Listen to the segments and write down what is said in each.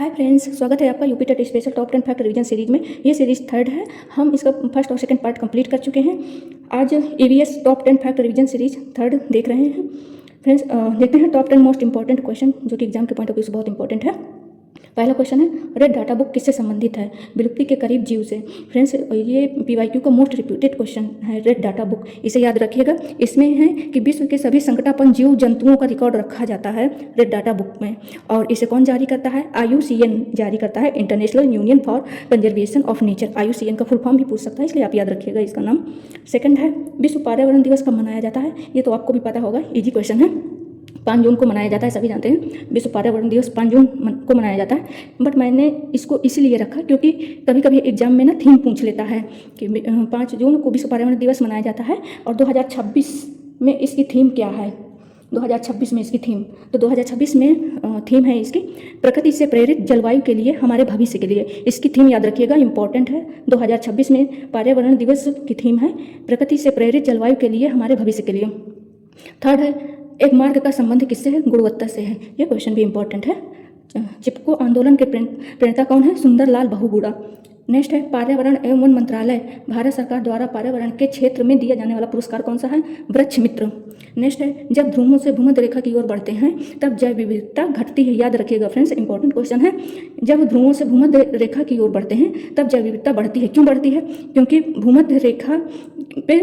Hi friends, स्वागत है आपका UP TET special top 10 fact revision series में। ये सीरीज थर्ड है। हम इसका फर्स्ट और सेकंड पार्ट कंप्लीट कर चुके हैं। आज EVS top 10 fact revision series third देख रहे हैं। फ्रेंड्स, देखते हैं टॉप 10 मोस्ट इंपॉर्टेंट क्वेश्चन जो कि एग्जाम के पॉइंट ऑफ व्यू से बहुत इंपॉर्टेंट है। पहला क्वेश्चन है, रेड डाटा बुक किससे संबंधित है? विलुप्ति के करीब जीव से। फ्रेंड्स, ये पीवाईक्यू का मोस्ट रिपीटेड क्वेश्चन है, रेड डाटा बुक। इसे याद रखिएगा। इसमें है कि विश्व के सभी संकटापन्न जीव जंतुओं का रिकॉर्ड रखा जाता है रेड डाटा बुक में। और इसे कौन जारी करता है? IUCN जारी करता है, international union for conservation of nature. IUCN का फुल फॉर्म भी पूछ सकता है, इसलिए आप याद रखिएगा इसका नाम। सेकंड है, विश्व पर्यावरण दिवस कब मनाया जाता है? ये तो आपको भी पता होगा, इजी क्वेश्चन है। 5 जून को मनाया जाता है, सभी जानते हैं। विश्व पर्यावरण दिवस 5 जून को मनाया जाता है। बट मैंने इसको इसलिए रखा क्योंकि कभी कभी एग्जाम में ना थीम पूछ लेता है कि 5 जून को विश्व पर्यावरण दिवस मनाया जाता है और 2026 में इसकी थीम क्या है। 2026 में इसकी थीम, तो 2026 में थीम है इसकी प्रकृति से प्रेरित जलवायु के लिए हमारे भविष्य के लिए। इसकी थीम याद रखिएगा, इंपॉर्टेंट है। 2026 में पर्यावरण दिवस की थीम है प्रकृति से प्रेरित जलवायु के लिए हमारे भविष्य के लिए। थर्ड है, एक मार्ग का संबंध किससे है? गुणवत्ता से है। यह क्वेश्चन भी इंपॉर्टेंट है। चिपको आंदोलन के प्रणेता कौन है? सुंदरलाल बहुगुणा। नेक्स्ट है, पर्यावरण एवं वन मंत्रालय भारत सरकार द्वारा पर्यावरण के क्षेत्र में दिया जाने वाला पुरस्कार कौन सा है? वृक्ष मित्र। नेक्स्ट है, जब ध्रुवों से भूमध्य रेखा की ओर बढ़ते हैं तब जैव विविधता घटती है। याद रखिएगा फ्रेंड्स, इंपॉर्टेंट क्वेश्चन है। जब ध्रुवों से भूमध्य रेखा की ओर बढ़ते हैं तब जैव विविधता बढ़ती है। क्यों बढ़ती है? क्योंकि भूमध्य रेखा पे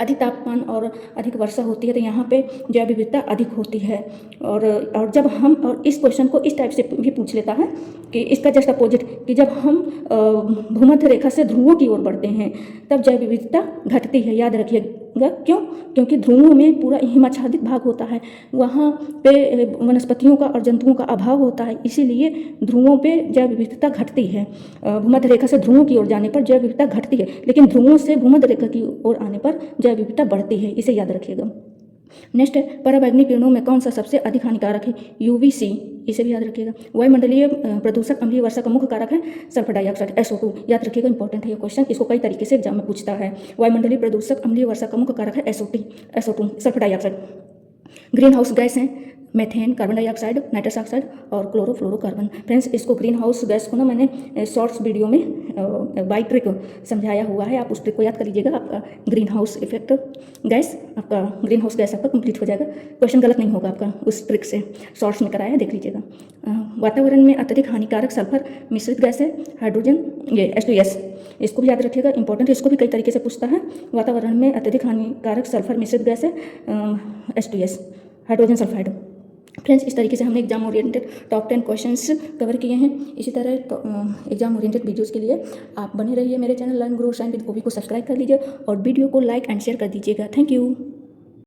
अधिक तापमान और अधिक वर्षा होती है, तो यहाँ पे जैव विविधता अधिक होती है। और जब हम, और इस क्वेश्चन को इस टाइप से भी पूछ लेता है कि इसका जस्ट अपोजिट, कि जब हम भूमध्य रेखा से ध्रुवों की ओर बढ़ते हैं तब जैव विविधता घटती है। याद रखिएगा, क्यों? क्योंकि ध्रुवों में पूरा हिमाच्छादित भाग होता है, वहाँ पे वनस्पतियों का और जंतुओं का अभाव होता है, इसीलिए ध्रुवों पे जैव विविधता घटती है। भूमध्य रेखा से ध्रुवों की ओर जाने पर जैव विविधता घटती है, लेकिन ध्रुवों से भूमध्य रेखा की ओर आने पर जैव विविधता बढ़ती है। इसे याद रखिएगा। नेक्स्ट है, पराबैंगनी किरणों में कौन सा सबसे अधिक हानिकारक है? UVC। इसे भी याद रखिएगा। वायुमंडलीय प्रदूषक अम्लीय वर्षा का मुख्य कारक है सल्फर डाइऑक्साइड, SO2। याद रखिएगा, इंपॉर्टेंट है ये क्वेश्चन। इसको कई तरीके से एग्जाम में पूछता है। वायुमंडलीय प्रदूषक अम्लीय वर्षा का मुख्य कारक है SO2, sulphur dioxide. Greenhouse gas हैं methane, carbon dioxide, nitrous oxide और क्लोरोफ्लोरोकार्बन। फ्रेंड्स, इसको ग्रीन हाउस गैस को ना मैंने शॉर्ट्स वीडियो में बाई ट्रिक समझाया हुआ है, आप उस ट्रिक को याद कर लीजिएगा। आपका ग्रीन हाउस इफेक्ट गैस, आपका ग्रीन हाउस गैस आपका कंप्लीट हो जाएगा। क्वेश्चन गलत नहीं होगा आपका, उस ट्रिक से शॉर्ट्स में कराया है, देख लीजिएगा। वातावरण में अत्यधिक हानिकारक सल्फर मिश्रित गैस है हाइड्रोजन, ये H2S। इसको भी याद रखिएगा, इंपॉर्टेंट है। इसको भी कई तरीके से पूछता है। वातावरण में अत्यधिक हानिकारक सल्फर मिश्रित गैस है H2S, हाइड्रोजन सल्फाइड। फ्रेंड्स, इस तरीके से हमने exam oriented top 10 questions cover किए हैं। इसी तरह एग्जाम ओरिएंटेड वीडियोस के लिए आप बने रहिए मेरे channel learn grow shine with गोभी को सब्सक्राइब कर लीजिए और वीडियो को लाइक एंड शेयर कर दीजिएगा। Thank you.